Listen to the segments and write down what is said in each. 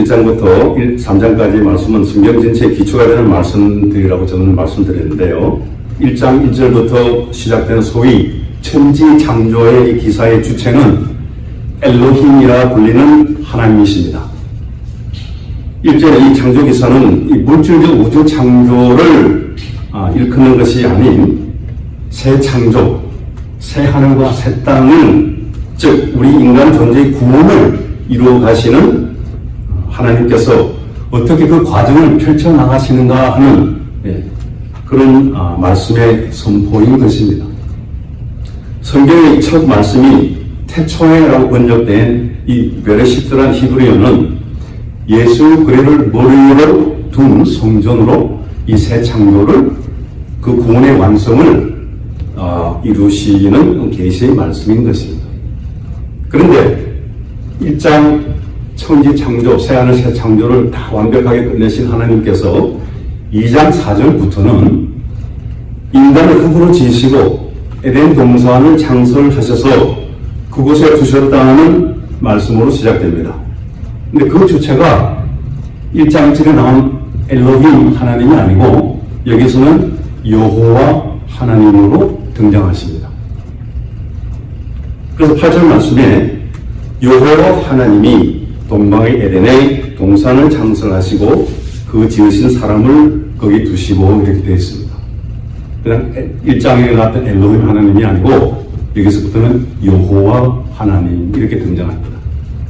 1장부터 3장까지 말씀은 성경 전체의 기초가 되는 말씀들이라고 저는 말씀드렸는데요. 1장 1절부터 시작되는 소위 천지창조의 이 기사의 주체는 엘로힘이라 불리는 하나님이십니다. 1절의 이 창조기사는 이 물질적 우주 창조를 일컫는 것이 아닌 새 창조, 새 하늘과 새 땅을, 즉 우리 인간 존재의 구원을 이루어 가시는 하나님께서 어떻게 그 과정을 펼쳐나가시는가 하는 그런 말씀의 선포인 것입니다. 성경의 첫 말씀이 태초에라고 번역된 이 베레시트란 히브리어는 예수 그리스도를 머리로 둔 성전으로 이 새 창조를, 그 구원의 완성을 이루시는 계시의 말씀인 것입니다. 그런데 1장 천지 창조, 새하늘 새 창조를 다 완벽하게 끝내신 하나님께서 2장 4절부터는 인간을 흙으로 지으시고 에덴 동산을 창설하셔서 그곳에 두셨다는 말씀으로 시작됩니다. 근데 그 주체가 1장 1절에 나온 엘로힘 하나님이 아니고 여기서는 여호와 하나님으로 등장하십니다. 그래서 8절 말씀에 여호와 하나님이 동방의 에덴에 동산을 창설하시고 그 지으신 사람을 거기 두시고 이렇게 되어 있습니다. 그냥 1장에 나왔던 엘로힘 하나님이 아니고 여기서부터는 여호와 하나님 이렇게 등장합니다.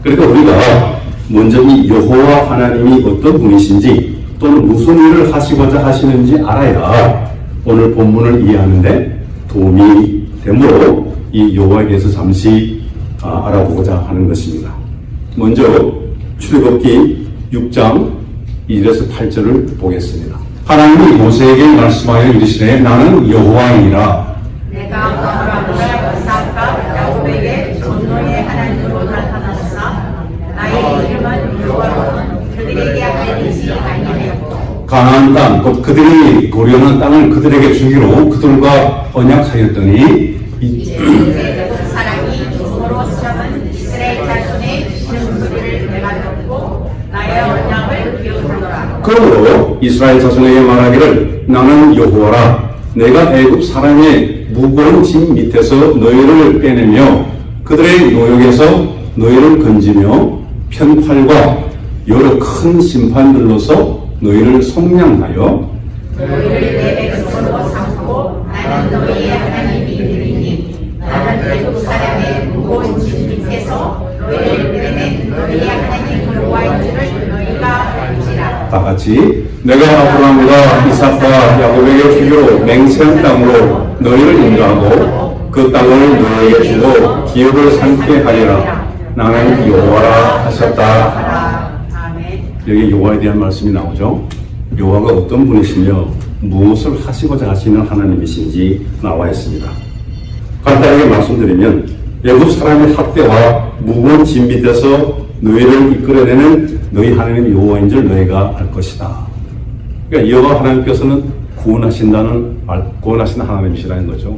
그러니까 우리가 먼저 이 여호와 하나님이 어떤 분이신지 또는 무슨 일을 하시고자 하시는지 알아야 오늘 본문을 이해하는데 도움이 되므로 이 여호와에 대해서 잠시 알아보고자 하는 것입니다. 먼저 출애굽기 6장 1에서 8절을 보겠습니다. 하나님이 모세에게 말씀하여 이르시되 나는 여호와이니라. 내가 아브라함과 이삭과 야곱에게 전노의 하나님으로 나타났사. 나의 이름은 여호와로는 그들에게 알리지 아니하였고 가나안 땅 곧 그들이 고려하는 땅을 그들에게 주기로 그들과 언약하였더니 이제 그 사람이 죽음으로 시작은 이스라엘 자손의 신음소리를 내가 듣고 나의 언약을 기억하노라. 그러므로 이스라엘 자손에게 말하기를 나는 여호와라. 내가 애굽 사람의 무거운 짐 밑에서 너희를 빼내며 그들의 노역에서 너희를 건지며 편팔과 여러 큰 심판들로서 너희를 속량하여 너희를 내 백성으로 삼고 나는 너희의 하나님이 되리니 나는 애굽 사람의 무거운 짐 밑에서 너희를 빼낸 너희의 하나님 여호와인 줄을 너희가 알지라. 다 같이 내가 아브라함과 이삭과 야곱에게 주기로 맹세한 땅으로 너희를 인도하고 그 땅을 너희에게 주고 기업을 삼게 하리라. 나는 여호와라 하셨다. 아멘. 여기 여호와에 대한 말씀이 나오죠. 여호와가 어떤 분이시며 무엇을 하시고자 하시는 하나님이신지 나와 있습니다. 간단하게 말씀드리면 애굽 사람의 학대와 무거운 짐 밑에서 너희를 이끌어내는 너희 하나님 여호와인 줄 너희가 알 것이다. 그러니까 여호와 하나님께서는 구원하신다는 구원하시는 하나님이시라는 거죠.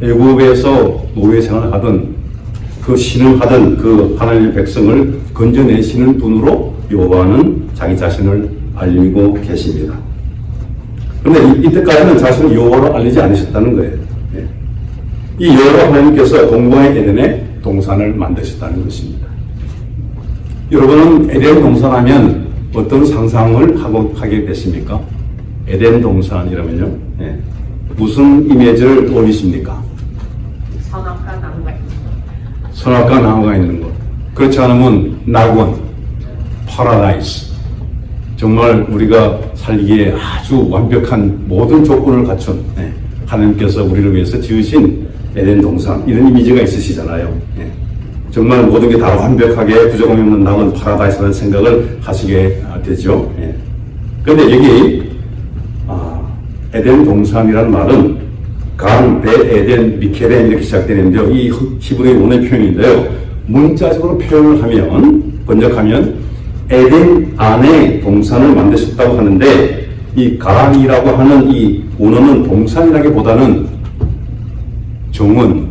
애굽에서 노예 생활을 하던 그 신음하던 그 하나님의 백성을 건져내시는 분으로 여호와는 자기 자신을 알리고 계십니다. 그런데 이때까지는 자신을 여호와로 알리지 않으셨다는 거예요. 이 여호와 하나님께서 동방의 에덴에 동산을 만드셨다는 것입니다. 여러분은 에덴 동산하면 어떤 상상을 하게 되십니까? 에덴 동산이라면요. 무슨 이미지를 떠올리십니까? 선악과 나무가 선악과 나무가 있는 것. 그렇지 않으면 낙원, 파라다이스. 정말 우리가 살기에 아주 완벽한 모든 조건을 갖춘 하나님께서 우리를 위해서 지으신 에덴 동산, 이런 이미지가 있으시잖아요. 정말 모든 게 다 완벽하게 부족함이 없는 낙원, 파라다이스라는 생각을 하시게 되죠. 그런데 여기 에덴 동산이라는 말은 간, 베, 에덴, 미케렘 이렇게 시작되는데요. 이 히브리의 원의 표현인데요. 문자적으로 표현을 하면, 번역하면 에덴 안에 동산을 만드셨다고 하는데 이 간이라고 하는 이 원어는 동산이라기보다는 정원,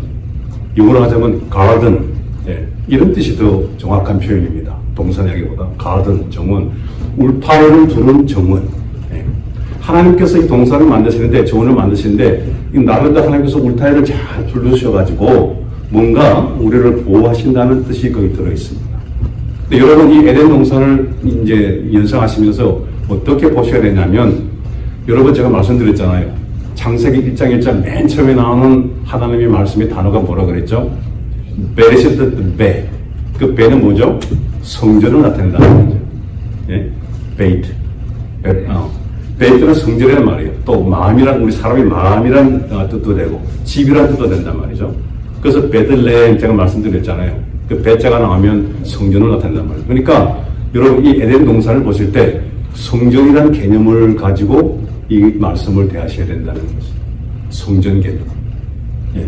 영어로 하자면 garden, 이런 뜻이 더 정확한 표현입니다. 동산이라기보다 가든, 정원, 울타리를 두른 정원. 예. 하나님께서 이 동산을 만드시는데, 정원을 만드시는데, 이 나름대로 하나님께서 울타리를 잘 둘러주셔가지고 뭔가 우리를 보호하신다는 뜻이 거기 들어있습니다. 근데 여러분, 이 에덴 동산을 이제 연상하시면서 어떻게 보셔야 되냐면, 여러분 제가 말씀드렸잖아요. 창세기 1장 1장 맨 처음에 나오는 하나님의 말씀의 단어가 뭐라 그랬죠? 베레시트 베. 그 베는 뭐죠? 성전을 나타낸다는 거죠. 예? 베이트. 베이트는 성전이란 말이에요. 또 마음이란, 우리 사람의 마음이란 뜻도 되고 집이란 뜻도 된단 말이죠. 그래서 베들레헴 제가 말씀드렸잖아요. 그 베자가 나오면 성전을 나타낸단 말이에요. 그러니까 여러분 이 에덴 동산을 보실 때 성전이라는 개념을 가지고 이 말씀을 대하셔야 된다는 것이죠. 성전 개념. 예.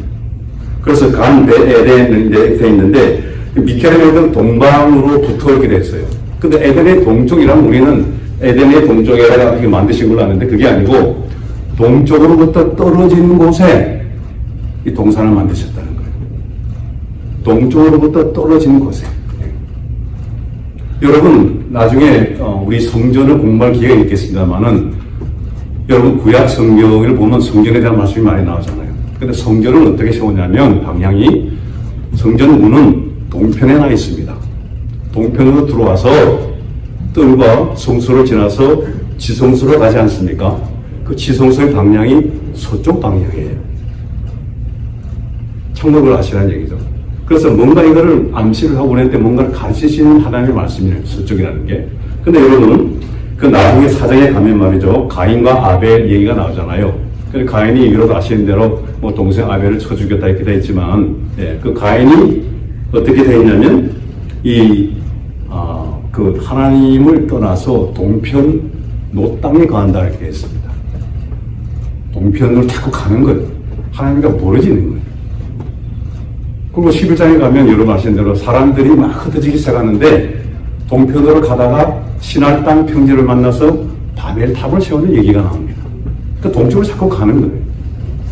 그래서 간 에덴에 되어 있는데 미케라는 동방으로 붙어 이렇게 됐어요. 근데 에덴의 동쪽이란 우리는 에덴의 동쪽에다가 이렇게 만드신 걸로 아는데 그게 아니고 동쪽으로부터 떨어지는 곳에 이 동산을 만드셨다는 거예요. 동쪽으로부터 떨어지는 곳에. 예. 여러분 나중에 우리 성전을 공부할 기회가 있겠습니다만은 여러분 구약 성경을 보면 성전에 대한 말씀이 많이 나오잖아요. 근데 성전은 어떻게 세우냐면 방향이 성전 문은 동편에 나 있습니다. 동편으로 들어와서 뜰과 성소를 지나서 지성소로 가지 않습니까? 그 지성소의 방향이 서쪽 방향이에요. 참고를 하시라는 얘기죠. 그래서 뭔가 이거를 암시를 하고 그랬는데 뭔가를 가르치시는 하나님의 말씀이에요. 서쪽이라는 게. 근데 여러분 그 나중에 사장에 가면 말이죠. 가인과 아벨 얘기가 나오잖아요. 그래서 가인이 여러분 아시는 대로 뭐 동생 아벨을 쳐 죽였다 이렇게 되어 있지만 예, 그 가인이 어떻게 되어 있냐면 그 하나님을 떠나서 동편 노 땅에 가한다 이렇게 했습니다. 동편으로 자꾸 가는 거예요. 하나님과 멀어지는 거예요. 그리고 11장에 가면 여러분 아시는 대로 사람들이 막 흩어지기 시작하는데 동편으로 가다가 신할 땅 평지를 만나서 바벨 탑을 세우는 얘기가 나옵니다. 그러니까 동쪽으로 자꾸 가는 거예요.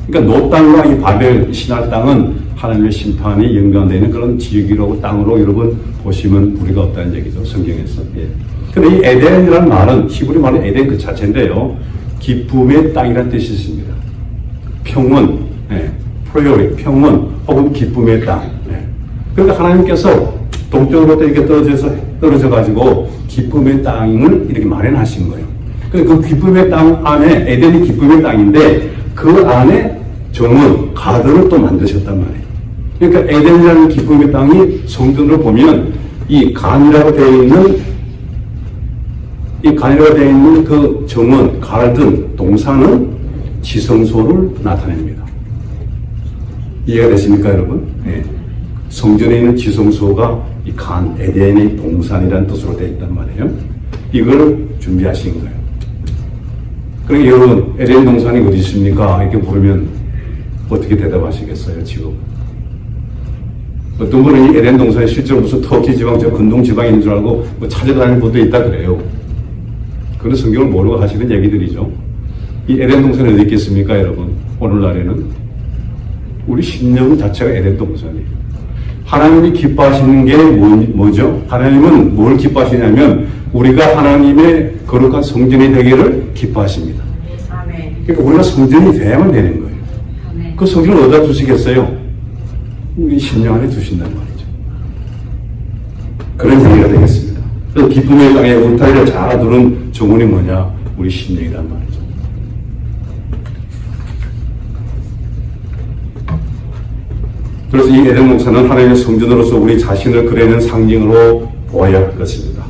그러니까 노 땅과 이 바벨 신할 땅은 하나님의 심판이 연관되어 있는 그런 지역이라고 땅으로 여러분 보시면 무리가 없다는 얘기죠. 성경에서. 예. 근데 이 에덴이라는 말은 히브리 말은 에덴 그 자체인데요. 기쁨의 땅이라는 뜻이 있습니다. 평원, 예. 프로요리, 평원 혹은 기쁨의 땅. 예. 그러니까 하나님께서 동쪽으로부터 이렇게 떨어져가지고 기쁨의 땅을 이렇게 마련하신 거예요. 그 기쁨의 땅 안에 에덴이 기쁨의 땅인데 그 안에 정원, 가든을 또 만드셨단 말이에요. 그러니까 에덴이라는 기쁨의 땅이 성전으로 보면 이 간이라고 되어 있는 그 정원, 가든, 동산은 지성소를 나타냅니다. 이해가 되십니까, 여러분? 네. 성전에 있는 지성소가 이 간, 에덴의 동산이라는 뜻으로 되어 있단 말이에요. 이걸 준비하신 거예요. 그러니까 여러분, 에덴 동산이 어디 있습니까? 이렇게 물으면 어떻게 대답하시겠어요, 지금? 어떤 분은 이 에덴 동산에 실제로 무슨 터키 지방, 저 근동 지방에 있는 줄 알고 뭐 찾아다니는 분도 있다 그래요. 그런 성경을 모르고 하시는 얘기들이죠. 이 에덴 동산이 어디 있겠습니까, 여러분? 오늘날에는 우리 심령 자체가 에덴 동산이에요. 하나님이 기뻐하시는 게 뭐죠? 하나님은 뭘 기뻐하시냐면 우리가 하나님의 거룩한 성전이 되기를 기뻐하십니다. 그러니까 우리가 성전이 돼야만 되는 거예요. 그 성전을 어디다 두시겠어요? 우리 심령 안에 두신단 말이죠. 그런 얘기가 되겠습니다. 그래서 기쁨의 땅에 울타리를 잘 두는 정원이 뭐냐? 우리 심령이란 말이죠. 그래서 이 에덴 동산은 하나님의 성전으로서 우리 자신을 그려내는 상징으로 보아야 할 것입니다.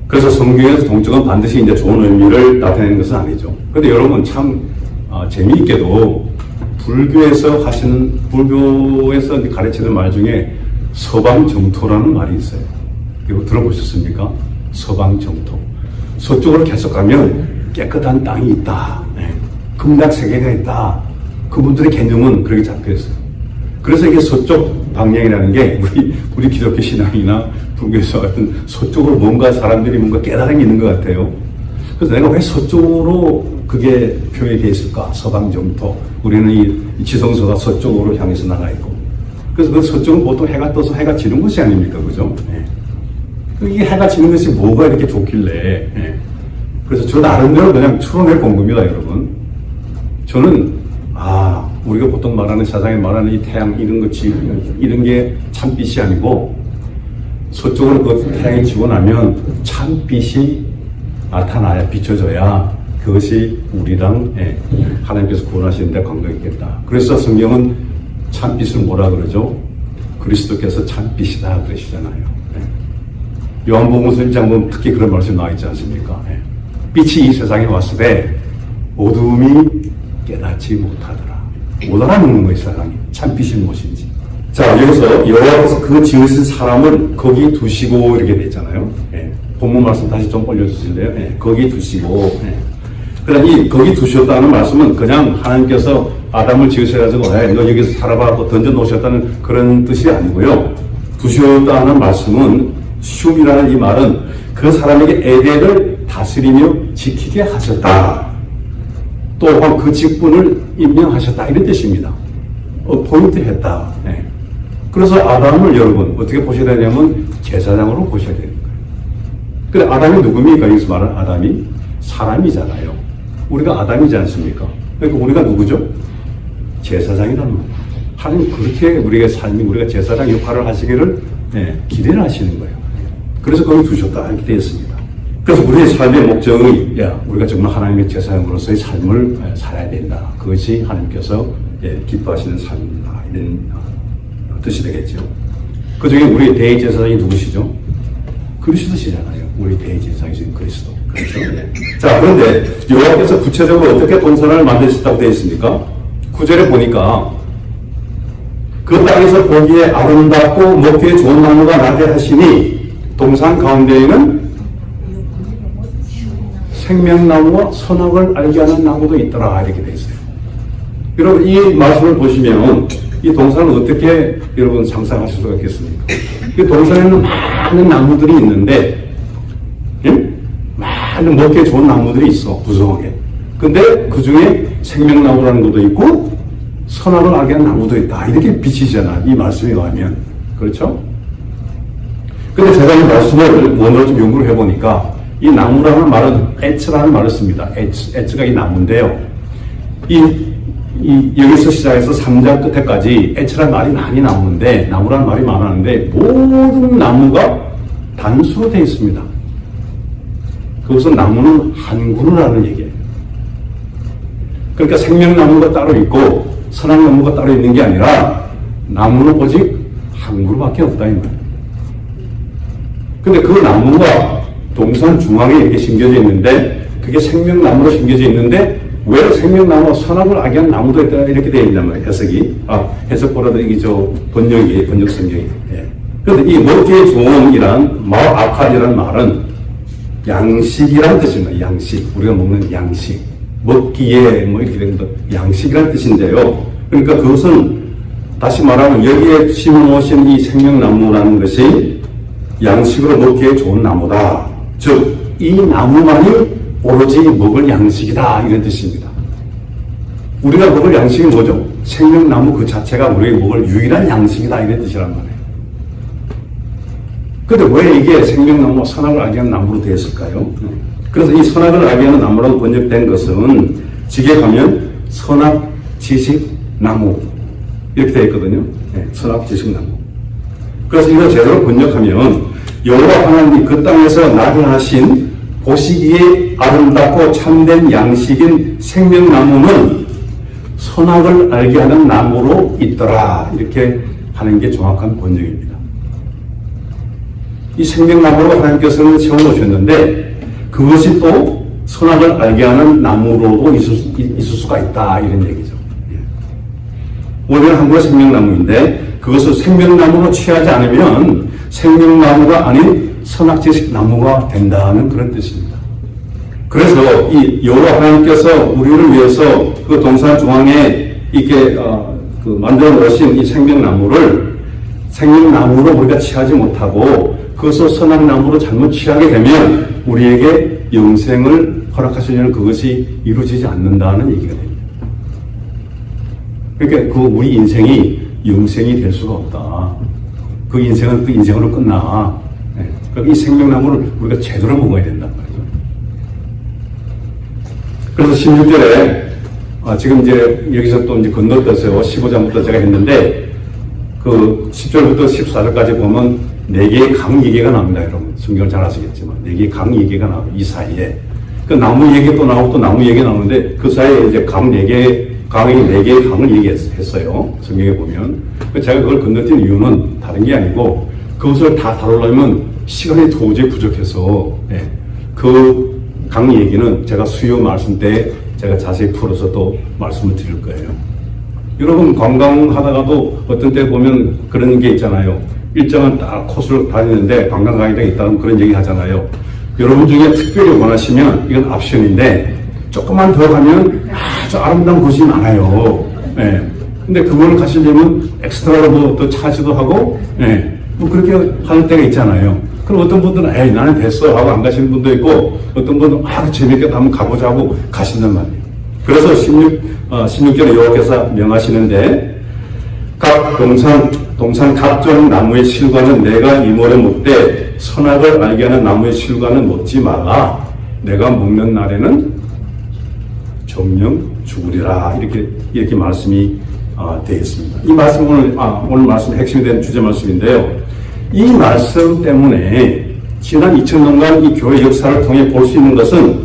그래서 성경에서 동쪽은 반드시 이제 좋은 의미를 나타내는 것은 아니죠. 그런데 여러분 참 재미있게도 불교에서 가르치는 말 중에 서방정토라는 말이 있어요. 이거 들어보셨습니까? 서방정토. 서쪽으로 계속 가면 깨끗한 땅이 있다. 금락 세계가 있다. 그분들의 개념은 그렇게 잡혀 있어요. 그래서 이게 서쪽 방향이라는 게 우리 기독교 신앙이나 불교에서 같은 서쪽으로 뭔가 사람들이 뭔가 깨달음이 있는 것 같아요. 그래서 내가 왜 서쪽으로 그게 표현이 되어 있을까? 서방정토. 우리는 이 지성소가 서쪽으로 향해서 나가 있고. 그래서 그 서쪽은 보통 해가 떠서 해가 지는 곳이 아닙니까? 그죠? 이 해가 지는 것이 뭐가 이렇게 좋길래. 그래서 저 나름대로 그냥 추론해 본 겁니다, 여러분. 저는, 우리가 보통 말하는 세상에 말하는 이 태양, 이런 게 참빛이 아니고, 서쪽으로 그 태양이 지고 나면 참빛이 나타나야, 비춰져야 그것이 우리랑 하나님께서 구원하시는데 관계가 있겠다. 그래서 성경은 참빛을 뭐라 그러죠? 그리스도께서 참빛이다 그러시잖아요. 요한복음서 1장 보면 특히 그런 말씀이 나와 있지 않습니까? 빛이 이 세상에 왔을 때 어둠이 깨닫지 못하더라. 못 알아먹는 거예요, 세상이. 참빛이 무엇인지. 자, 여기서 여호와께서 그 지으신 사람을 거기 두시고 이렇게 돼 있잖아요. 본문 말씀 다시 좀 올려주실래요? 거기 두시고. 그러니까 이 거기 두셨다는 말씀은 그냥 하나님께서 아담을 지으셔가지고 너 여기서 살아봐 하고 던져 놓으셨다는 그런 뜻이 아니고요. 두셨다는 말씀은 흉이라는 이 말은 그 사람에게 에덴을 다스리며 지키게 하셨다. 또한 그 직분을 임명하셨다. 이런 뜻입니다. 포인트했다. 그래서 아담을 여러분 어떻게 보셔야 되냐면 제사장으로 보셔야 되는 거예요. 근데 아담이 누굽니까? 여기서 말하는 아담이 사람이잖아요. 우리가 아담이지 않습니까? 그러니까 우리가 누구죠? 제사장이라는 거예요. 하나님 그렇게 우리의 삶이 우리가 제사장 역할을 하시기를 기대를 하시는 거예요. 그래서 거기 두셨다 이렇게 되어 있습니다. 그래서 우리의 삶의 목적이 우리가 정말 하나님의 제사장으로서의 삶을 살아야 된다. 그것이 하나님께서 기뻐하시는 삶이다. 이런 뜻이 되겠죠. 그 중에 우리 대제사장이 누구시죠? 그리스도시잖아요. 우리 대제사장이신 그리스도. 그렇죠? 자, 그런데 여호와께서 구체적으로 어떻게 동산을 만드셨다고 되어 있습니까? 9절에 보니까 그 땅에서 보기에 아름답고 먹기에 좋은 나무가 나게 하시니 동산 가운데에는 생명나무와 선악을 알게 하는 나무도 있더라 이렇게 되어 있어요. 여러분 이 말씀을 보시면 이 동산을 어떻게 여러분 상상하실 수가 있겠습니까? 이 동산에는 많은 나무들이 있는데 많은 먹기에 좋은 나무들이 있어 구성하게. 근데 그 중에 생명나무라는 것도 있고 선악을 알게 하는 나무도 있다 이렇게 비치잖아 이 말씀에 의하면. 그렇죠? 근데 제가 이 말씀을 원어로 좀 연구를 해보니까 이 나무라는 말은 에츠라는 말을 씁니다. 에츠가 이 나무인데요. 여기서 시작해서 3장 끝에까지 에츠라는 말이 많이 나오는데 나무라는 말이 많았는데 모든 나무가 단수로 되어 있습니다. 그것은 나무는 한 그루라는 얘기예요. 그러니까 생명나무가 따로 있고 선악나무가 따로 있는 게 아니라 나무는 오직 한 그루밖에 없다 이 말이에요. 근데 그 나무가 동산 중앙에 이렇게 심겨져 있는데 그게 생명나무로 심겨져 있는데 왜 생명나무와 선악을 알게 하는 나무도 있다 이렇게 되어 있냐면 해석이 해석보다도 이게 번역 성경이. 그런데 이 먹기에 좋은이란 아칼이라는 말은 양식이란 뜻입니다. 양식 우리가 먹는 양식 먹기에 뭐 이렇게 되는 것 양식이란 뜻인데요. 그러니까 그것은 다시 말하면 여기에 심어놓으신 이 생명나무라는 것이 양식으로 먹기에 좋은 나무다. 즉, 이 나무만이 오로지 먹을 양식이다. 이런 뜻입니다. 우리가 먹을 양식이 뭐죠? 생명나무 그 자체가 우리가 먹을 유일한 양식이다. 이런 뜻이란 말이에요. 근데 왜 이게 생명나무와 선악을 알게 하는 나무로 되었을까요? 그래서 이 선악을 알게 하는 나무라고 번역된 것은 직역하면 선악, 지식, 나무. 이렇게 되어 있거든요. 선악, 지식, 나무. 그래서 이걸 제대로 번역하면 여호와 하나님이 그 땅에서 나게 하신 보시기에 아름답고 참된 양식인 생명나무는 선악을 알게 하는 나무로 있더라. 이렇게 하는 게 정확한 번역입니다. 이 생명나무로 하나님께서는 세워놓으셨는데 그것이 또 선악을 알게 하는 나무로도 있을 수가 있다. 이런 얘기죠. 원래는 한국의 생명나무인데 그것을 생명나무로 취하지 않으면 생명나무가 아닌 선악지식 나무가 된다는 그런 뜻입니다. 그래서 이 여호와 하나님께서 우리를 위해서 그 동산 중앙에 이렇게 만들어 놓으신 이 생명나무를 생명나무로 우리가 취하지 못하고 그것을 선악나무로 잘못 취하게 되면 우리에게 영생을 허락하시려는 그것이 이루어지지 않는다는 얘기가 됩니다. 그러니까 우리 인생이 영생이 될 수가 없다. 그 인생은 그 인생으로 끝나. 예. 그러니까 이 생명나무를 우리가 제대로 먹어야 된단 말이죠. 그래서 16절에 지금 이제 여기서 또 이제 건너뛰어서 15장부터 제가 했는데 그 10절부터 14절까지 보면 4개의 강 얘기가 나옵니다, 여러분. 성경을 잘 아시겠지만 4개의 강 얘기가 나와요. 이 사이에 그 나무 얘기 또 나오고 또 나무 얘기 나오는데 그 사이에 이제 강 4개 강이 4개의 강을 얘기했어요. 성경에 보면 제가 그걸 건너뛴 이유는 다른 게 아니고 그것을 다 다루려면 시간이 도저히 부족해서 그 강 얘기는 제가 수요 말씀 때 제가 자세히 풀어서 또 말씀을 드릴 거예요. 여러분 관광하다가도 어떤 때 보면 그런 게 있잖아요. 일정한 딱 코스를 다니는데 관광 가이드가 있다면 그런 얘기 하잖아요. 여러분 중에 특별히 원하시면 이건 옵션인데 조금만 더 가면 아주 아름다운 곳이 많아요. 근데 그걸 가시려면 엑스트라로 또 차지도 하고 뭐 그렇게 하는 때가 있잖아요. 그럼 어떤 분들은 에이 나는 됐어 하고 안 가시는 분도 있고 어떤 분들은 재밌게 한번 가보자 하고 가신단 말이에요. 그래서 16절에 여호와께서 명하시는데 각 동산 각종 나무의 실과는 내가 이모에 먹되 선악을 알게 하는 나무의 실과는 먹지 마라. 내가 먹는 날에는 정령 죽으리라. 이렇게 말씀이 되어 있습니다. 이 말씀 오늘 말씀 핵심이 된 주제 말씀인데요. 이 말씀 때문에 지난 2000년간 이 교회 역사를 통해 볼 수 있는 것은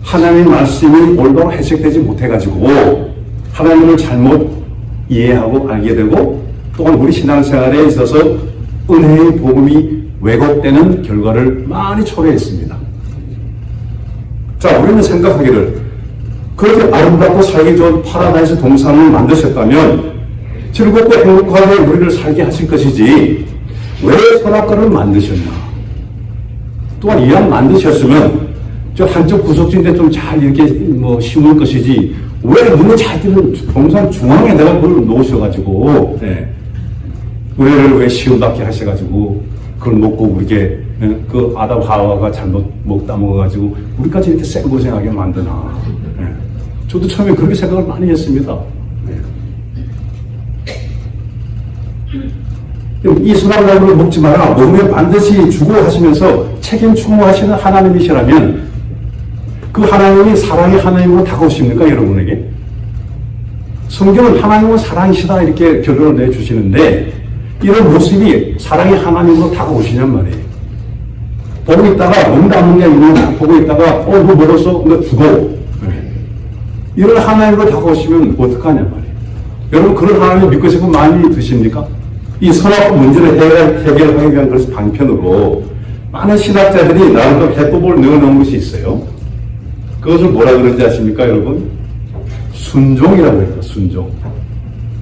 하나님의 말씀이 올바로 해석되지 못해가지고 하나님을 잘못 이해하고 알게 되고 또한 우리 신앙생활에 있어서 은혜의 복음이 왜곡되는 결과를 많이 초래했습니다. 자, 우리는 생각하기를 그렇게 아름답고 살기 좋은 파라다이스 동산을 만드셨다면 즐겁고 행복하게 우리를 살게 하실 것이지 왜 선악과를 만드셨나? 또한 이왕 만드셨으면 저 한쪽 구석진데 좀 잘 이렇게 심을 것이지 왜 눈에 잘 띄는 동산 중앙에다가 그걸 놓으셔가지고 우리를 왜 시험받게 하셔가지고 그걸 먹고 우리게 그 아담 하와가 잘못 먹다 먹어가지고 우리까지 이렇게 생고생하게 만드나? 저도 처음에 그렇게 생각을 많이 했습니다. 이 선악과를 먹지 마라. 먹으면 반드시 주고 하시면서 책임 추모하시는 하나님이시라면 그 하나님이 사랑의 하나님으로 다가오십니까, 여러분에게? 성경은 하나님은 사랑이시다 이렇게 결론을 내주시는데 이런 모습이 사랑의 하나님으로 다가오시냔 말이에요. 보고 있다가 먹는다 안 먹냐 이러면 보고 있다가 너 먹었어? 너 죽어. 이런 하나님으로 다가오시면 어떡하냐 말이에요. 여러분 그런 하나님 믿고 싶으면 많이 드십니까? 이 선악 문제를 해결하기 위한 그래서 방편으로 많은 신학자들이 나름대로 해법을 넣어놓은 것이 있어요. 그것을 뭐라 그러는지 아십니까, 여러분? 순종이라고 해요, 순종.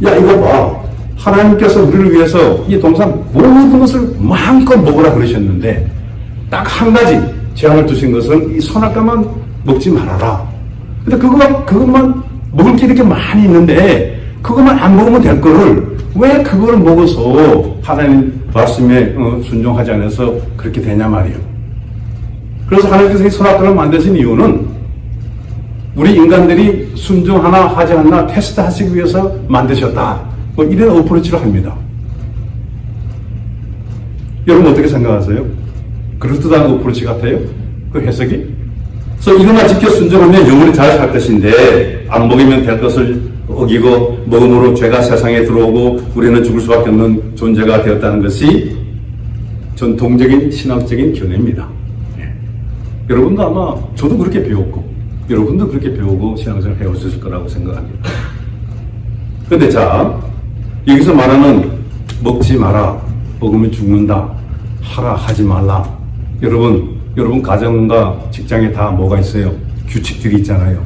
야, 이거 봐. 하나님께서 우리를 위해서 이 동산 모든 것을 마음껏 먹으라 그러셨는데 딱 한 가지 제한을 두신 것은 이 선악과만 먹지 말아라. 근데 그것만 먹을 게 이렇게 많이 있는데 그것만 안 먹으면 될 거를 왜 그걸 먹어서 하나님 말씀에 순종하지 않아서 그렇게 되냐 말이에요. 그래서 하나님께서 이 선악과를 만드신 이유는 우리 인간들이 순종하나 하지 않나 테스트 하시기 위해서 만드셨다. 이런 어프로치를 합니다. 여러분 어떻게 생각하세요? 그럴듯한 어프로치 같아요? 그 해석이? 그래서 이것만 지켜 순종하면 영원히 잘 살 것인데 안 먹이면 될 것을 어기고 먹음으로 죄가 세상에 들어오고 우리는 죽을 수밖에 없는 존재가 되었다는 것이 전통적인 신학적인 견해입니다. 여러분도 아마 저도 그렇게 배웠고 여러분도 그렇게 배우고 신앙생활 해오셨을 거라고 생각합니다. 그런데 자 여기서 말하는 먹지 마라, 먹으면 죽는다, 하라, 하지 말라. 여러분 가정과 직장에 다 뭐가 있어요? 규칙들이 있잖아요.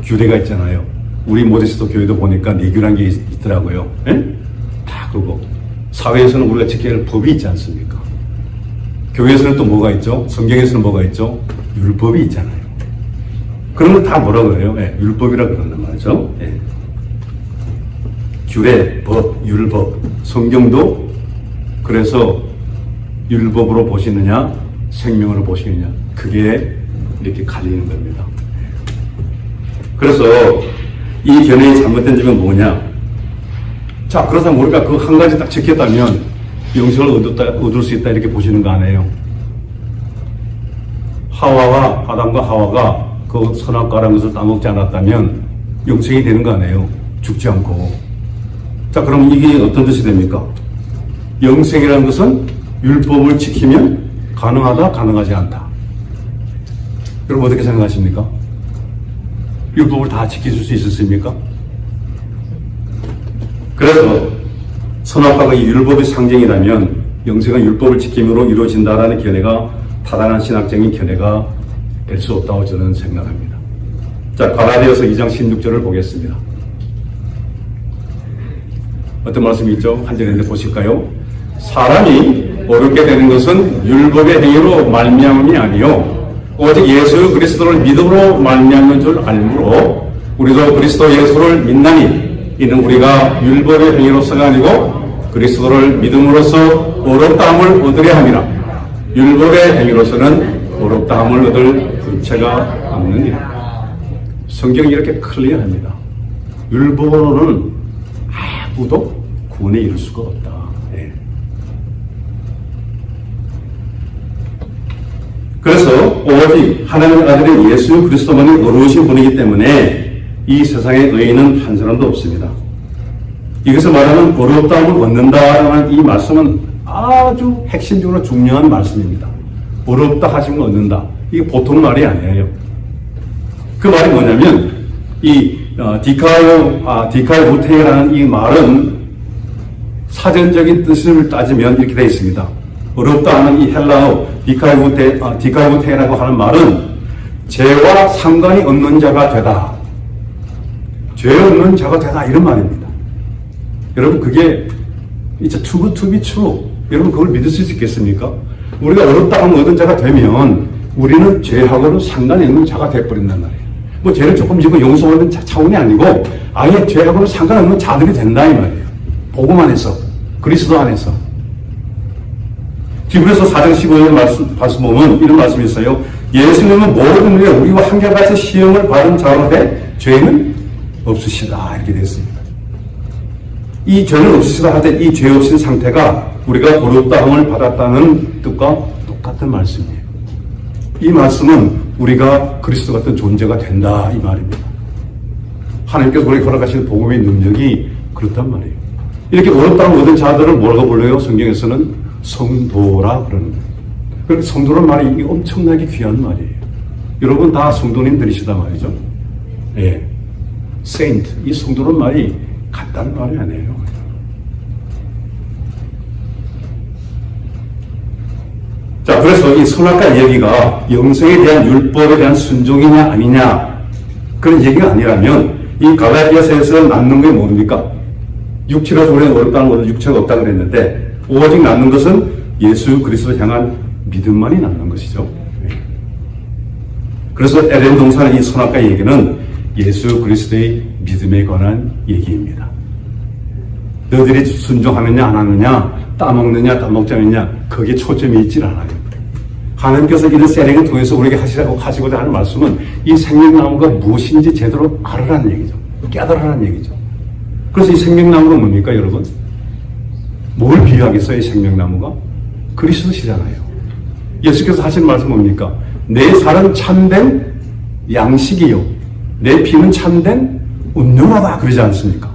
규례가 있잖아요. 우리 모데스토 교회도 보니까 내규란 게 있더라고요. 다 그거. 사회에서는 우리가 지켜야 할 법이 있지 않습니까? 교회에서는 또 뭐가 있죠? 성경에서는 뭐가 있죠? 율법이 있잖아요. 그런 걸 다 뭐라 그래요? 율법이라 그런단 말이죠. 규례, 법, 율법. 성경도 그래서 율법으로 보시느냐, 생명으로 보시느냐. 그게 이렇게 갈리는 겁니다. 그래서 이 견해의 잘못된 점은 뭐냐? 자, 그렇다면 우리가 그 한 가지 딱 지켰다면 영생을 얻을 수 있다 이렇게 보시는 거 아니에요? 아담과 하와가 그 선악과라는 것을 따먹지 않았다면 영생이 되는 거 아니에요? 죽지 않고. 자, 그럼 이게 어떤 뜻이 됩니까? 영생이라는 것은 율법을 지키면 가능하다, 가능하지 않다. 여러분 어떻게 생각하십니까? 율법을 다 지킬 수 있었습니까? 그래서 선악과가 이 율법의 상징이라면 영생은 율법을 지킴으로 이루어진다라는 견해가 타당한 신학적인 견해가 될 수 없다고 저는 생각합니다. 자, 갈라디아서 2장 16절을 보겠습니다. 어떤 말씀이 있죠? 한 절인데 보실까요? 사람이 어렵게 되는 것은 율법의 행위로 말미암음이 아니요 오직 예수 그리스도를 믿음으로 말미암는 줄 알므로 우리도 그리스도 예수를 믿나니 이는 우리가 율법의 행위로서가 아니고 그리스도를 믿음으로써 어렵다함을 얻으려 함이라. 율법의 행위로서는 어렵다함을 얻을 근처가 없느니라. 성경이 이렇게 클리어합니다. 율법으로는 아무도 구원에 이를 수가 없다. 네. 그래서 오직 하나님의 아들인 예수 그리스도만이 어려우신 분이기 때문에 이 세상에 의인은 한 사람도 없습니다. 이것을 말하는 어렵다함을 얻는다라는 이 말씀은 아주 핵심적으로 중요한 말씀입니다. 어렵다 하시면 얻는다. 이게 보통 말이 아니에요. 그 말이 뭐냐면 이 디카이 무테라는 이 말은 사전적인 뜻을 따지면 이렇게 되어 있습니다. 어렵다 하는 이 헬라어 디카이 무테라고 하는 말은 죄와 상관이 없는 자가 되다. 죄 없는 자가 되다 이런 말입니다. 여러분 그게 이제 too good to be true. 여러분 그걸 믿을 수 있겠습니까? 우리가 어렵다 하면 얻은 자가 되면 우리는 죄하고는 상관이 없는 자가 되어버린단 말이에요. 뭐 죄를 조금 지고 용서하는 차원이 아니고 아예 죄하고는 상관없는 자들이 된다 이 말이에요. 복음 안에서 그리스도 안에서. 히브리서 4장 15절 말씀 보면 이런 말씀이 있어요. 예수님은 모든 일에 우리와 한결같이 시험을 받은 자로 돼 죄는 없으시다 이렇게 됐습니다. 이 죄는 없으시다 할 때 이 죄 없인 상태가 우리가 어렵다함을 받았다는 뜻과 똑같은 말씀이에요. 이 말씀은 우리가 그리스도 같은 존재가 된다 이 말입니다. 하나님께서 우리에게 허락하시는 복음의 능력이 그렇단 말이에요. 이렇게 어렵다함을 얻은 자들을 뭐라고 불러요? 성경에서는 성도라 그러는 거예요. 그러니까 성도란 말이 엄청나게 귀한 말이에요. 여러분 다 성도님들이시다 말이죠. 예. Saint, 이 성도란 말이 간단한 말이 아니에요. 자, 그래서 이 선악과 얘기가 영성에 대한 율법에 대한 순종이냐 아니냐 그런 얘기가 아니라면 이 갈라디아서에서 낳는 게 뭡니까? 육체가 우리는 어렵다는 것은 육체가 없다고 그랬는데 오직 낳는 것은 예수 그리스도 향한 믿음만이 낳는 것이죠. 그래서 에덴 동산의 이 선악과 얘기는 예수 그리스도의 믿음에 관한 얘기입니다. 너희들이 순종하느냐 안 하느냐 따먹느냐 따먹지 않느냐 거기에 초점이 있질 않아요. 하나님께서 이런 세례를 통해서 우리에게 하시고자 하는 말씀은 이 생명나무가 무엇인지 제대로 알으라는 얘기죠. 깨달으라는 얘기죠. 그래서 이 생명나무는 뭡니까 여러분? 뭘 비유하겠어요 이 생명나무가? 그리스도시잖아요. 예수께서 하신 말씀 뭡니까? 내 살은 참된 양식이요 내 피는 참된 음료라다 그러지 않습니까?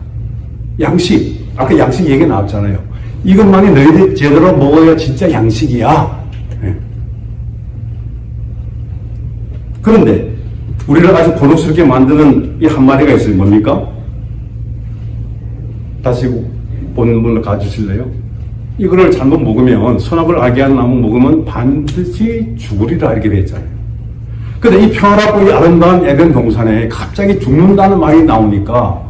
양식, 아까 양식 얘기 나왔잖아요. 이것만이 너희들이 제대로 먹어야 진짜 양식이야. 네. 그런데 우리를 아주 곤혹스럽게 만드는 이 한마디가 있어요. 뭡니까? 다시 본문을 가주실래요? 이거를 잘못 먹으면 선악을 알게 하는 나무 먹으면 반드시 죽으리라 이렇게 되어 있잖아요. 근데 이 평화롭고 이 아름다운 에덴 동산에 갑자기 죽는다는 말이 나오니까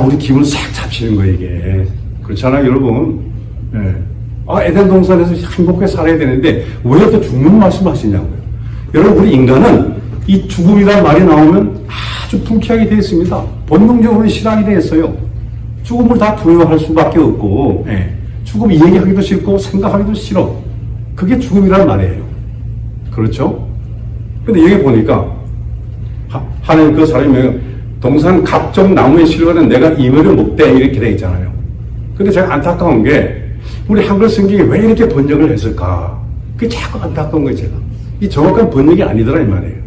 우리 기분 싹 잡히는 거예요 이게. 그렇잖아요 여러분. 네. 에덴 동산에서 행복하게 살아야 되는데 왜 또 죽는 말씀하시냐고요. 여러분 우리 인간은 이 죽음이라는 말이 나오면 아주 불쾌하게 되어 있습니다. 본능적으로 싫어하게 되어 있어요. 죽음을 다 두려워할 수밖에 없고 죽음 얘기하기도 싫고 생각하기도 싫어. 그게 죽음이라는 말이에요. 그렇죠? 근데 여기 보니까 하나님 그 사람이 동산 각종 나무에 실과는 내가 이물을 먹되 이렇게 되어 있잖아요. 근데 제가 안타까운 게 우리 한글 성경이 왜 이렇게 번역을 했을까? 그게 자꾸 안타까운 거예요, 제가. 이 정확한 번역이 아니더라 이 말이에요.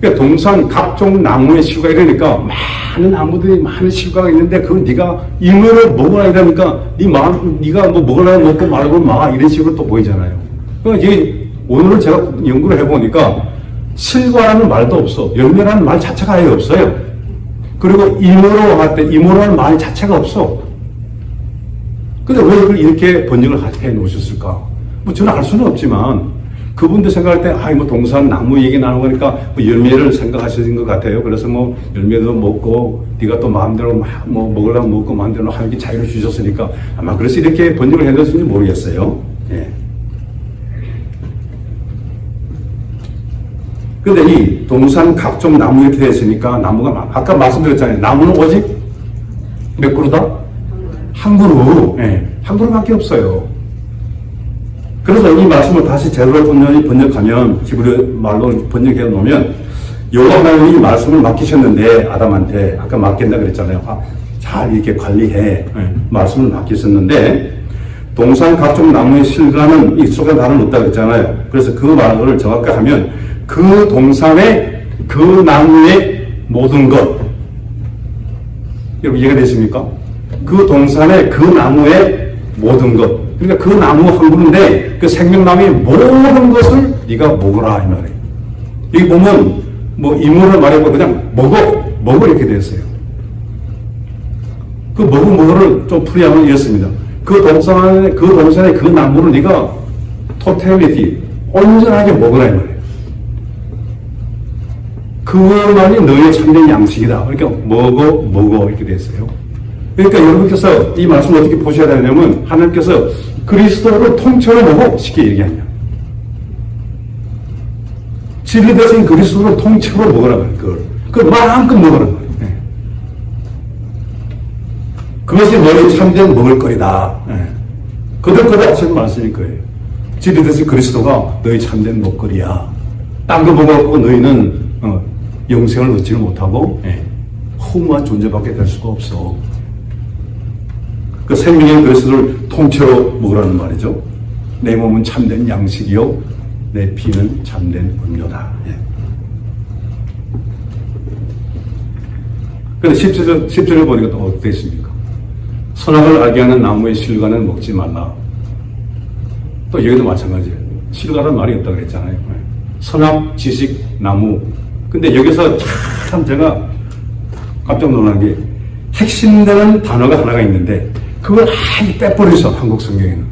그러니까 동산 각종 나무의 실과가 이러니까 많은 나무들이 많은 실과가 있는데 그건 네가 이물을 먹어라 이러니까 네가 뭐 먹으라고 먹고 말고 막 이런 식으로 또 보이잖아요. 그러니까 이게 오늘 제가 연구를 해보니까 실과라는 말도 없어. 열매라는 말 자체가 아예 없어요. 그리고 이모로 할 때 이모라는 말 자체가 없어. 근데 왜 이걸 이렇게 번역을 해 놓으셨을까? 뭐 저는 알 수는 없지만 그분들 생각할 때, 뭐 동산 나무 얘기 나누는 거니까 뭐 열매를 생각하시는 것 같아요. 그래서 뭐 열매도 먹고, 네가 또 마음대로 뭐 먹으려면 먹고 마음대로 하는 게 자유를 주셨으니까 아마 그래서 이렇게 번역을 해 놓으신지 모르겠어요. 예. 근데 이 동산 각종 나무 이렇게 되어 있으니까 나무가 아까 말씀드렸잖아요. 나무는 오직 몇 그루다? 한 그루. 예. 한 그루밖에 없어요. 그래서 이 말씀을 다시 제대로 번역하면 히브리 말로 번역해 놓으면 여호와 하나님이 이 말씀을 맡기셨는데 아담한테 아까 맡긴다 그랬잖아요. 잘 이렇게 관리해. 말씀을 맡기셨는데 동산 각종 나무의 실과는 이 속에 다름없다 그랬잖아요. 그래서 그 말을 정확하게 하면 그 동산의 그 나무의 모든 것. 여러분 이해가 되십니까? 그 동산의 그 나무의 모든 것. 그러니까 그 나무 한 그루인데 그 생명나무의 모든 것을 네가 먹어라 이 말이에요. 여기 보면 뭐 인물을 말해보면 그냥 먹어 이렇게 되어 있어요. 그 먹어를 좀 풀이하면 이렇습니다. 그 동산의 그 나무를 네가 토탈리티 온전하게 먹어라 이 말이에요. 그것만이 너의 참된 양식이다. 그러니까 먹어 이렇게 되어 있어요. 그러니까 여러분께서 이 말씀을 어떻게 보셔야 되냐면 하나님께서 그리스도를 통째로 먹어 쉽게 얘기하냐. 진리 대신 그리스도를 통째로 먹으라고 해요. 그걸 마음껏 먹으라고 해요. 네. 그것이 너희 참된 먹을거리다. 네. 거듭거듭 하시는 말씀일 거예요. 진리 대신 그리스도가 너희 참된 먹거리야. 딴 거 먹어갖고 너희는 영생을 얻지를 못하고 허무한 존재밖에 될 수가 없어. 그 생명의 그리스도를 통째로 먹으라는 말이죠. 내 몸은 참된 양식이요 내 피는 참된 음료다. 그런데 10절을 보니까 또 어떻게 있습니까? 선악을 알게 하는 나무의 실과는 먹지 말라. 또 여기도 마찬가지예요. 실과라는 말이 없다고 그랬잖아요. 선악, 지식, 나무. 근데 여기서 참 제가 깜짝 놀란 게 핵심되는 단어가 하나가 있는데 그걸 아예 빼버려서 한국 성경에는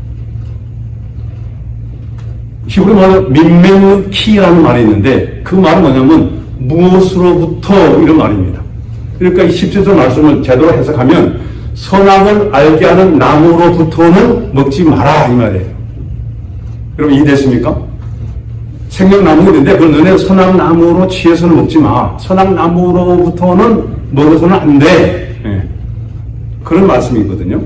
히브리 말로 민메누키라는 말이 있는데 그 말은 뭐냐면 무엇으로부터 이런 말입니다. 그러니까 이 17절 말씀을 제대로 해석하면 선악을 알게 하는 나무로부터는 먹지 마라 이 말이에요. 여러분 이해됐습니까? 생명나무가 있는데 그걸 너네 선악나무로 취해서는 먹지 마. 선악나무로부터는 먹어서는 안 돼. 그런 말씀이거든요.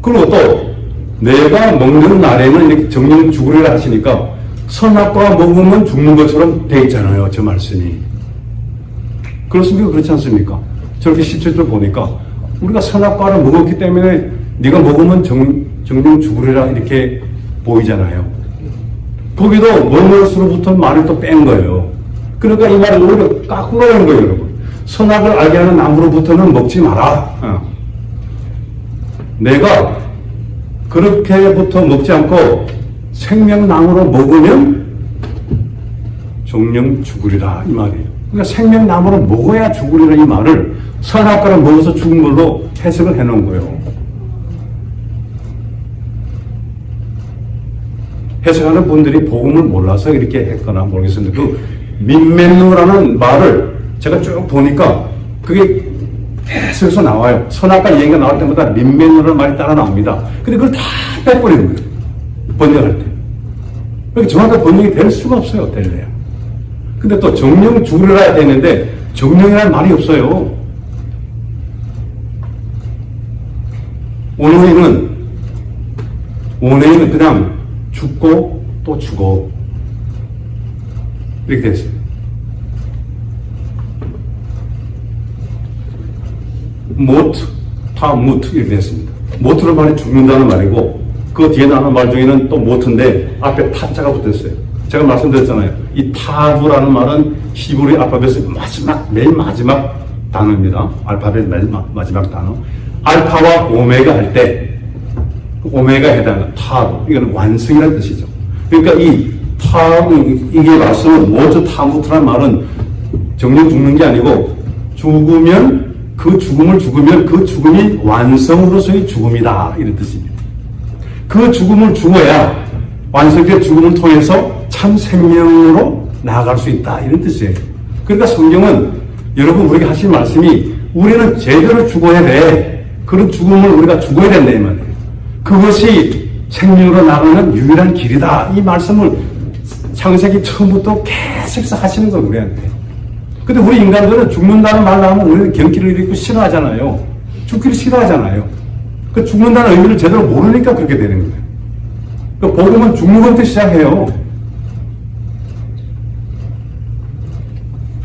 그리고 또 내가 먹는 날에는 이렇게 정령 죽으리라 하시니까 선악과 먹으면 죽는 것처럼 돼 있잖아요. 저 말씀이. 그렇습니까? 그렇지 않습니까? 저렇게 17절 보니까 우리가 선악과를 먹었기 때문에 네가 먹으면 정령 죽으리라 이렇게 보이잖아요. 거기도 먹을수로부터 말을 또 뺀 거예요. 그러니까 이 말을 오히려 까꾸로 한 거예요, 여러분. 선악을 알게 하는 나무로부터는 먹지 마라. 내가 그렇게부터 먹지 않고 생명나무로 먹으면 정령 죽으리라 이 말이에요. 그러니까 생명나무로 먹어야 죽으리라 이 말을 선악과를 먹어서 죽은 걸로 해석을 해놓은 거예요. 해석하는 분들이 복음을 몰라서 이렇게 했거나 모르겠습니다. 그 민메누라는 말을 제가 쭉 보니까 그게 해석에서 나와요. 선악과 얘기가 나올 때마다 민메누라는 말이 따라 나옵니다. 근데 그걸 다 빼버리는 거예요. 번역할 때. 그러니까 정확한 번역이 될 수가 없어요. 될래야. 근데 또 정령 죽으리라 해야 되는데 정령이라는 말이 없어요. 오늘은 그냥 죽고 또 죽어. 이렇게 됐어요. 모트, 타무트 이렇게 됐습니다. 모트는 말이 죽는다는 말이고 그 뒤에 나오는 말 중에는 또 모트인데 앞에 타자가 붙었어요. 제가 말씀드렸잖아요. 이 타부라는 말은 히브리 알파벳의 맨 마지막 단어입니다. 알파벳 마지막 단어. 알파와 오메가 할 때 오메가에 해당하는 타부, 이거는 완성이라는 뜻이죠. 그러니까 이 타부, 이게 말씀은 모트 타무트라는 말은 정령 죽는 게 아니고 죽으면 그 죽음이 완성으로서의 죽음이다 이런 뜻입니다. 그 죽음을 죽어야 완성된 죽음을 통해서 참 생명으로 나아갈 수 있다 이런 뜻이에요. 그러니까 성경은 여러분 우리가 하신 말씀이 우리는 제대로 죽어야 돼. 그런 죽음을 우리가 죽어야 된다 이 말이에요. 그것이 생명으로 나가는 유일한 길이다. 이 말씀을 창세기 처음부터 계속 하시는 거예요 우리한테. 근데 우리 인간들은 죽는다는 말 나오면 우리는 경기를 일으키고 싫어하잖아요. 죽기를 싫어하잖아요. 그 죽는다는 의미를 제대로 모르니까 그렇게 되는 거예요. 그 복음은 죽는 것부터 시작해요.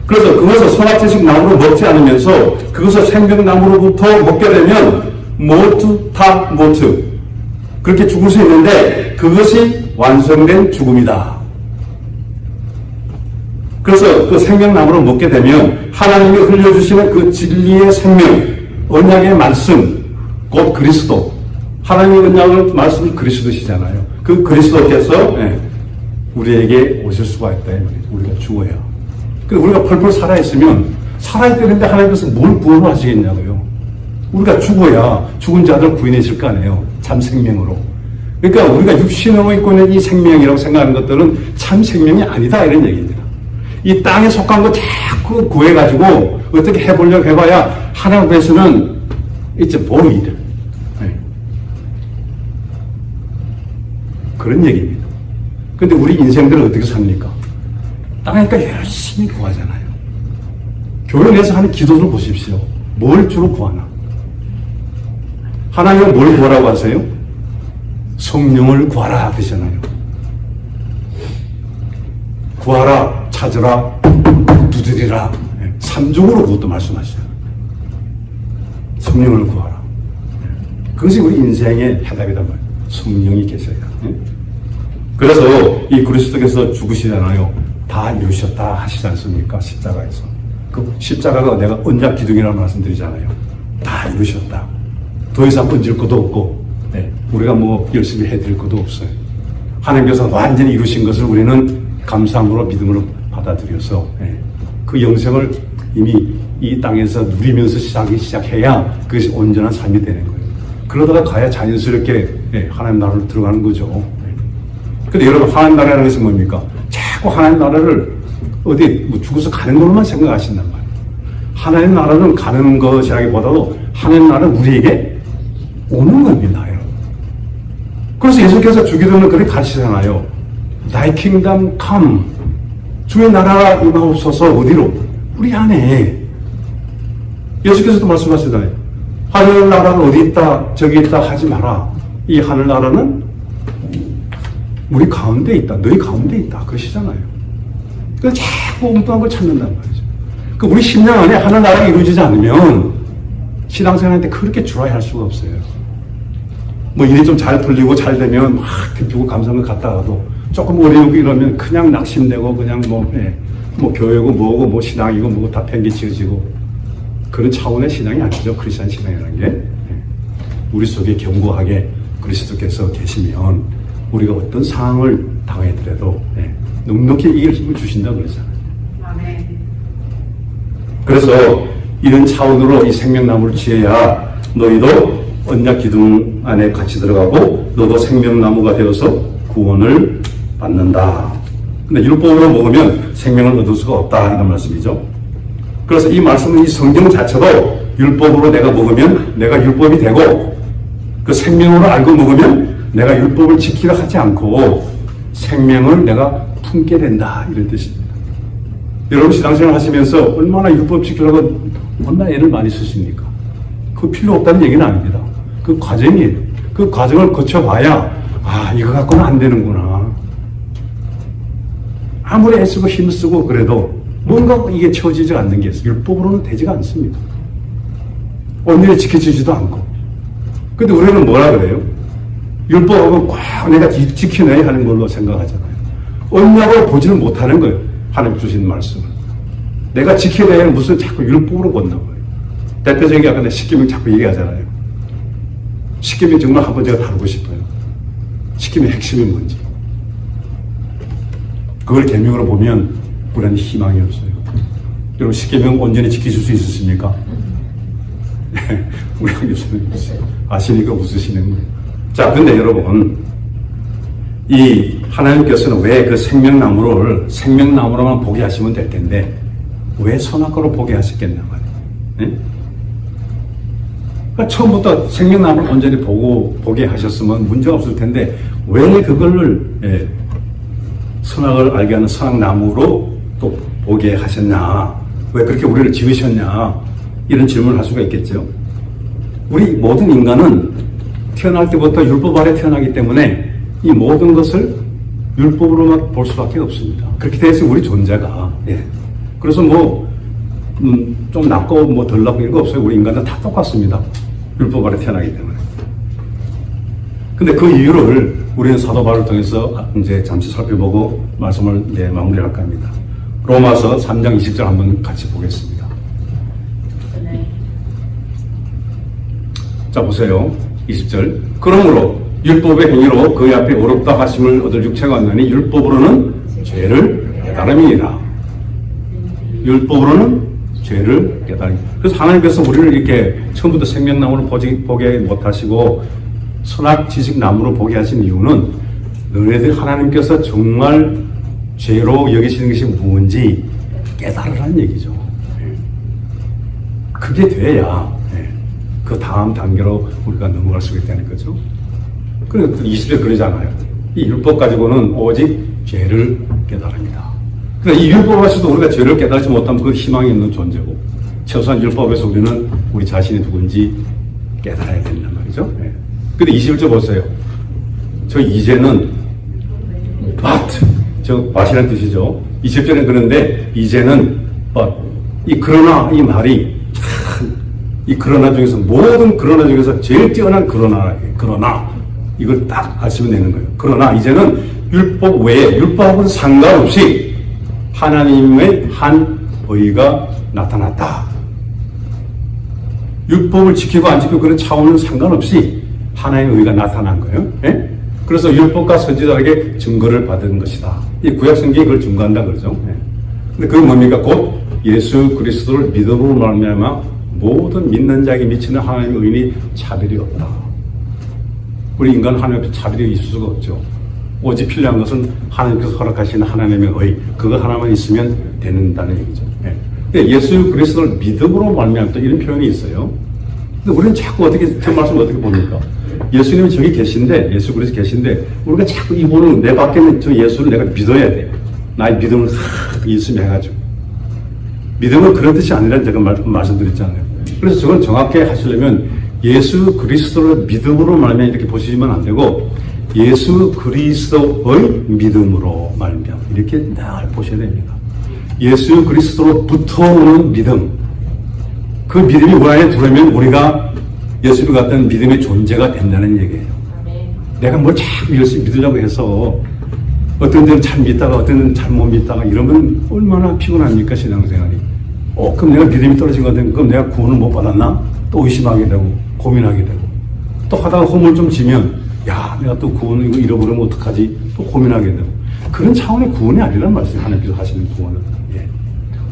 그래서 그것을 선악제식 나무로 먹지 않으면서 그것을 생명나무로부터 먹게 되면 모트 타 모트 그렇게 죽을 수 있는데 그것이 완성된 죽음이다. 그래서 그 생명나무를 먹게 되면 하나님이 흘려주시는 그 진리의 생명, 언약의 말씀, 곧 그리스도. 하나님의 언약의 말씀이 그리스도시잖아요. 그 그리스도께서 우리에게 오실 수가 있다. 우리가 죽어야. 근데 우리가 펄펄 살아있으면 살아있다는데 하나님께서 뭘 구원을 하시겠냐고요. 우리가 죽어야 죽은 자들 구원하실 거 아니에요. 참 생명으로. 그러니까 우리가 육신으로 있고 있는 이 생명이라고 생각하는 것들은 참 생명이 아니다 이런 얘기입니다. 이 땅에 속한 거 자꾸 구해가지고 어떻게 해보려고 해봐야 하나님 앞에서는 it's a void. 그런 얘기입니다. 근데 우리 인생들은 어떻게 삽니까? 땅이니까 열심히 구하잖아요. 교회 내에서 하는 기도를 보십시오. 뭘 주로 구하나? 하나님은 뭘 구하라고 하세요? 성령을 구하라 하시잖아요. 구하라, 찾으라, 두드리라. 3종으로 그것도 말씀하시잖아요. 성령을 구하라. 그것이 우리 인생의 해답이란 말이에요. 성령이 계셔야. 그래서 이 그리스도께서 죽으시잖아요. 다 이루셨다 하시지 않습니까? 십자가에서. 그 십자가가 내가 언약 기둥이라고 말씀드리잖아요. 다 이루셨다. 더 이상 얹을 것도 없고, 우리가 뭐 열심히 해드릴 것도 없어요. 하나님께서 완전히 이루신 것을 우리는 감사함으로 믿음으로 받아들여서 그 영생을 이미 이 땅에서 누리면서 시작해야 그것이 온전한 삶이 되는 거예요. 그러다가 가야 자연스럽게 하나님 나라로 들어가는 거죠. 근데 여러분 하나님 나라라는 것이 뭡니까? 자꾸 하나님 나라를 어디 뭐 죽어서 가는 것만 생각하신단 말이에요. 하나님 나라는 가는 것이라기보다도 하나님 나라는 우리에게 오는 겁니다. 여러분. 그래서 예수께서 주기도는 그렇게 가르치잖아요. Thy kingdom come. 주의 나라가 임하옵소서. 어디로? 우리 안에. 예수께서도 말씀하시잖아요. 하늘나라는 어디 있다 저기 있다 하지 마라. 이 하늘나라는 우리 가운데 있다. 너희 가운데 있다. 그러시잖아요. 그래서 자꾸 엉뚱한 걸 찾는단 말이죠. 그 우리 심령 안에 하늘나라가 이루어지지 않으면 신앙생활한테 그렇게 주라이 수가 없어요. 뭐 일이 좀 잘 풀리고 잘 되면 막 기쁘고 감사한 것 같다가도 조금 어려우고 이러면 그냥 낙심되고 그냥 뭐 교회고 뭐고 뭐 신앙이고 뭐고 다 팽개치어지고 그런 차원의 신앙이 아니죠. 크리스찬 신앙이라는 게. 우리 속에 견고하게 그리스도께서 계시면 우리가 어떤 상황을 당하더라도 넉넉히 이길 힘을 주신다고 그러잖아요. 아멘. 그래서 이런 차원으로 이 생명나무를 지어야 너희도 언약 기둥 안에 같이 들어가고 너도 생명나무가 되어서 구원을 받는다. 근데 율법으로 먹으면 생명을 얻을 수가 없다 이런 말씀이죠. 그래서 이 말씀은 이 성경 자체도 율법으로 내가 먹으면 내가 율법이 되고 그 생명으로 알고 먹으면 내가 율법을 지키려 하지 않고 생명을 내가 품게 된다 이런 뜻입니다. 여러분 신앙생활 하시면서 얼마나 율법 지키려고 얼마나 애를 많이 쓰십니까? 그거 필요 없다는 얘기는 아닙니다. 그 과정이에요. 그 과정을 거쳐봐야 이거 갖고는 안 되는구나. 아무리 애쓰고 힘쓰고 그래도 뭔가 이게 채워지지 않는 게 있어요. 율법으로는 되지가 않습니다. 온전히 지켜주지도 않고. 근데 우리는 뭐라 그래요? 율법은 꼭 내가 지켜내야 하는 걸로 생각하잖아요. 언약으로 보지는 못하는 거예요. 하나님 주신 말씀을. 내가 지켜내야 하는 무슨 자꾸 율법으로 본다고 해요. 대표적인 게 아까 내가 십계명 자꾸 얘기하잖아요. 십계명 정말 한번 제가 다루고 싶어요. 십계명 핵심이 뭔지. 그걸 계명으로 보면 우리는 희망이 없어요. 여러분 십계명 온전히 지키실 수 있으십니까? 우리 교수님 아시니까 웃으시는 거예요. 자, 근데 여러분 이 하나님께서는 왜 그 생명나무로만 보게 하시면 될 텐데 왜 선악과로 보게 하셨겠냐 말이에요. 네? 그러니까 처음부터 생명나무를 온전히 보게 하셨으면 문제가 없을 텐데 왜 그걸 선악을 알게 하는 선악나무로 또 보게 하셨냐, 왜 그렇게 우리를 지으셨냐, 이런 질문을 할 수가 있겠죠. 우리 모든 인간은 태어날 때부터 율법 아래 태어나기 때문에 이 모든 것을 율법으로만 볼 수밖에 없습니다. 그렇게 돼서 우리 존재가 그래서 좀 낫고 덜 낫고 이런 거 없어요. 우리 인간은 다 똑같습니다. 율법 아래 태어나기 때문에. 근데 그 이유를 우리는 사도 바울을 통해서 이제 잠시 살펴보고 말씀을 마무리할까 합니다. 로마서 3장 20절 한번 같이 보겠습니다. 자, 보세요. 20절. 그러므로 율법의 행위로 그의 앞에 어렵다 하심을 얻을 육체가 왔나니 율법으로는 죄를 깨달음이니라. 율법으로는 죄를 깨달음이니라. 그래서 하나님께서 우리를 이렇게 처음부터 생명나무를 보게 못하시고 선악 지식나무로 보게 하신 이유는 너네들 하나님께서 정말 죄로 여기시는 것이 뭔지 깨달으라는 얘기죠. 그게 돼야 그 다음 단계로 우리가 넘어갈 수 있다는 거죠. 그래서 20절 그러잖아요. 이 율법 가지고는 오직 죄를 깨달습니다. 그러니까 이 율법에서도 우리가 죄를 깨달지 못하면 그 희망이 없는 존재고, 최소한 율법에서 우리는 우리 자신이 누군지 깨달아야 된단 말이죠. 근데 21절 보세요. 저 이제는 but, 저 but이라는 뜻이죠. 20절은 그런데 이제는 but, 이 그러나 이 말이 이 그러나 중에서 모든 그러나 중에서 제일 뛰어난 그러나 이걸 딱 아시면 되는 거예요. 그러나 이제는 율법 외에 율법하고는 상관없이 하나님의 한 의가 나타났다. 율법을 지키고 안 지키고 그런 차원은 상관없이 하나님의 의가 나타난 거예요. 예? 그래서 율법과 선지자에게 증거를 받은 것이다. 이 구약성경이 그걸 증거한다 그러죠. 예. 근데 그건 뭡니까? 곧 예수 그리스도를 믿음으로 말미암아 모든 믿는 자에게 미치는 하나님의 의인이 차별이 없다. 우리 인간 하나님 앞에 차별이 있을 수가 없죠. 오직 필요한 것은 하나님께서 허락하시는 하나님의 의, 그거 하나만 있으면 된다는 얘기죠. 근데 예수 그리스도를 믿음으로 말미암다 이런 표현이 있어요. 근데 우리는 자꾸 저 말씀을 어떻게 봅니까? 예수님은 저기 계신데, 예수 그리스도 계신데 우리가 자꾸 이분은 내 밖에 있는 저 예수를 내가 믿어야 돼. 나의 믿음을 있으면 해가지고. 믿음은 그런 뜻이 아니라는 제가 말씀드렸잖아요. 그래서 저건 정확하게 하시려면 예수 그리스도를 믿음으로 말미암아 이렇게 보시면 안 되고 예수 그리스도의 믿음으로 말미암아 이렇게 늘 보셔야 됩니다. 예수 그리스도로부터 오는 믿음, 그 믿음이 우리 안에 들어오면 우리가 예수를 같은 믿음의 존재가 된다는 얘기예요. 내가 뭘 자꾸 열심히 믿으려고 해서 어떤 데는 잘 믿다가 어떤 데는 잘 못 믿다가 이러면 얼마나 피곤합니까 신앙생활이. 그럼 내가 믿음이 떨어진 것 같으면 그럼 내가 구원을 못 받았나? 또 의심하게 되고 고민하게 되고 또 하다가 허물 좀 지면 야 내가 또 구원을 이거 잃어버리면 어떡하지? 또 고민하게 되고 그런 차원의 구원이 아니란 말씀이에요. 하나님께서 하시는 구원은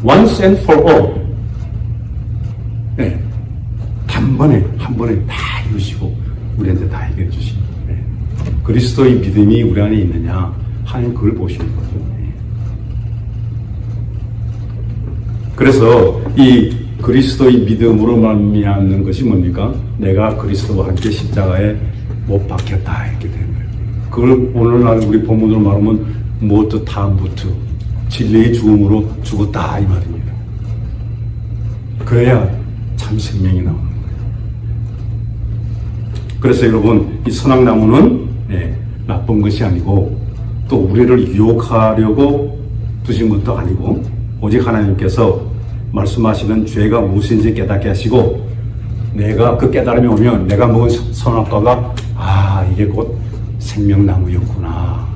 once and for all 한 번에 다 이루시고 우리한테 다 해결해 주시고 그리스도의 믿음이 우리 안에 있느냐 하나님 그걸 보시는 거죠. 그래서 이 그리스도의 믿음으로 말미암는 것이 뭡니까? 내가 그리스도와 함께 십자가에 못 박혔다 이렇게 되는 거예요. 그걸 오늘날 우리 본문으로 말하면 모트 타무트 진리의 죽음으로 죽었다 이 말입니다. 그래야 참 생명이 나오는 거예요. 그래서 여러분 이 선악나무는 나쁜 것이 아니고 또 우리를 유혹하려고 두신 것도 아니고 오직 하나님께서 말씀하시는 죄가 무엇인지 깨닫게 하시고 내가 그 깨달음이 오면 내가 먹은 선악과가 이게 곧 생명나무였구나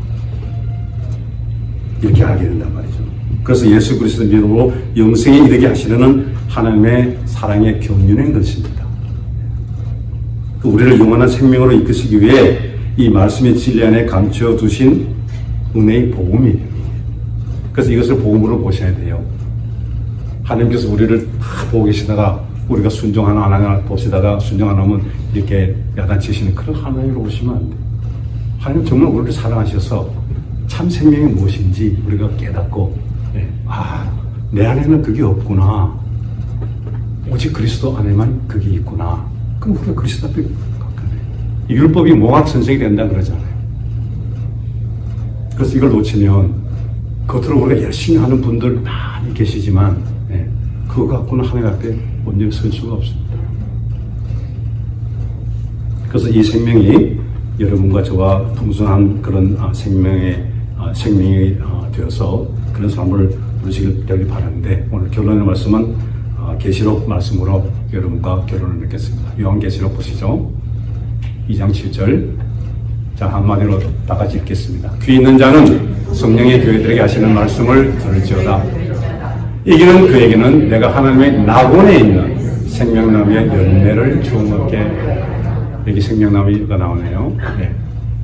이렇게 알게 된단 말이죠. 그래서 예수 그리스도 이름으로 영생에 이르게 하시려는 하나님의 사랑의 경륜인 것입니다. 우리를 영원한 생명으로 이끄시기 위해 이 말씀의 진리 안에 감추어 두신 은혜의 복음이에요. 그래서 이것을 복음으로 보셔야 돼요. 하나님께서 우리를 다 보고 계시다가 우리가 순종하나 안 하나 보시다가 순종 안 하면 이렇게 야단치시는 그런 하나님으로 보시면 안 돼요. 하나님 정말 우리를 사랑하셔서 참 생명이 무엇인지 우리가 깨닫고 내 안에는 그게 없구나. 오직 그리스도 안에만 그게 있구나. 그럼 우리가 그리스도 앞에 가까이. 율법이 몽학선생이 된다 그러잖아요. 그래서 이걸 놓치면 겉으로 우리가 열심히 하는 분들 많이 계시지만 그거 갖고는 하나님 앞에 온전히 설 수가 없습니다. 그래서 이 생명이 여러분과 저와 풍성한 그런 생명이 되어서 그런 삶을 누리시길 바라는데 오늘 결론의 말씀은 계시록 말씀으로 여러분과 결론을 맺겠습니다. 요한계시록 보시죠. 2장 7절. 자, 한마디로 다 같이 읽겠습니다. 귀 있는 자는 성령의 교회들에게 하시는 말씀을 들을지어다. 이기는 그에게는 내가 하나님의 낙원에 있는 생명나무의 열매를 주어먹게. 여기 생명나무가 나오네요.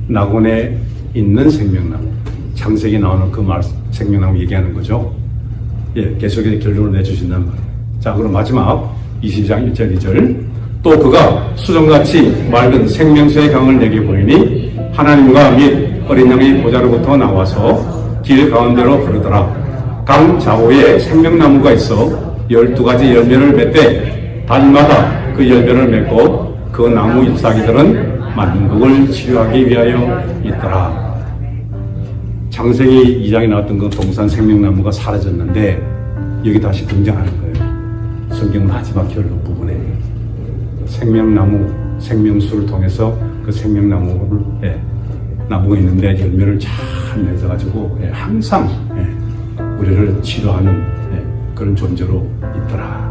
낙원에 있는 생명나무. 창세기에 나오는 그 생명나무 얘기하는 거죠. 계속해서 결론을 내주신단 말이에요. 자, 그럼 마지막 22장 1절 2절. 또 그가 수정같이 맑은 생명수의 강을 내게 보이니 하나님과 및 어린 양의 보좌로부터 나와서 길 가운데로 흐르더라. 강 좌우에 생명나무가 있어 12가지 열매를 맺되 달마다 그 열매를 맺고 그 나무 잎사귀들은 만국을 치유하기 위하여 있더라. 창세기 2장에 나왔던 그 동산 생명나무가 사라졌는데 여기 다시 등장하는 거예요. 성경 마지막 결론 부분에 생명나무, 생명수를 통해서 그 생명나무를 나무가 있는데 열매를 잘 맺어가지고 항상 우리를 치료하는 그런 존재로 있더라.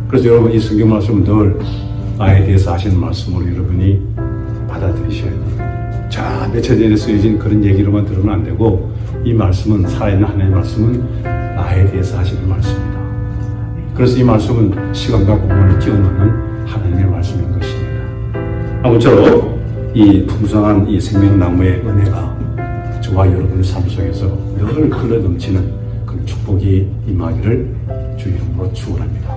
그래서 여러분 이 성경 말씀은 늘 나에 대해서 하시는 말씀으로 여러분이 받아들이셔야 돼요. 자, 며칠 전에 쓰여진 그런 얘기로만 들으면 안 되고 이 말씀은 살아있는 하나님의 말씀은 나에 대해서 하시는 말씀입니다. 그래서 이 말씀은 시간과 공간을 뛰어넘는 하나님의 말씀인 것입니다. 아무쪼록 이 풍성한 이 생명나무의 은혜가 저와 여러분의 삶 속에서 늘 흘러넘치는 그런 축복이 임하기를 주의 이름으로 축원합니다.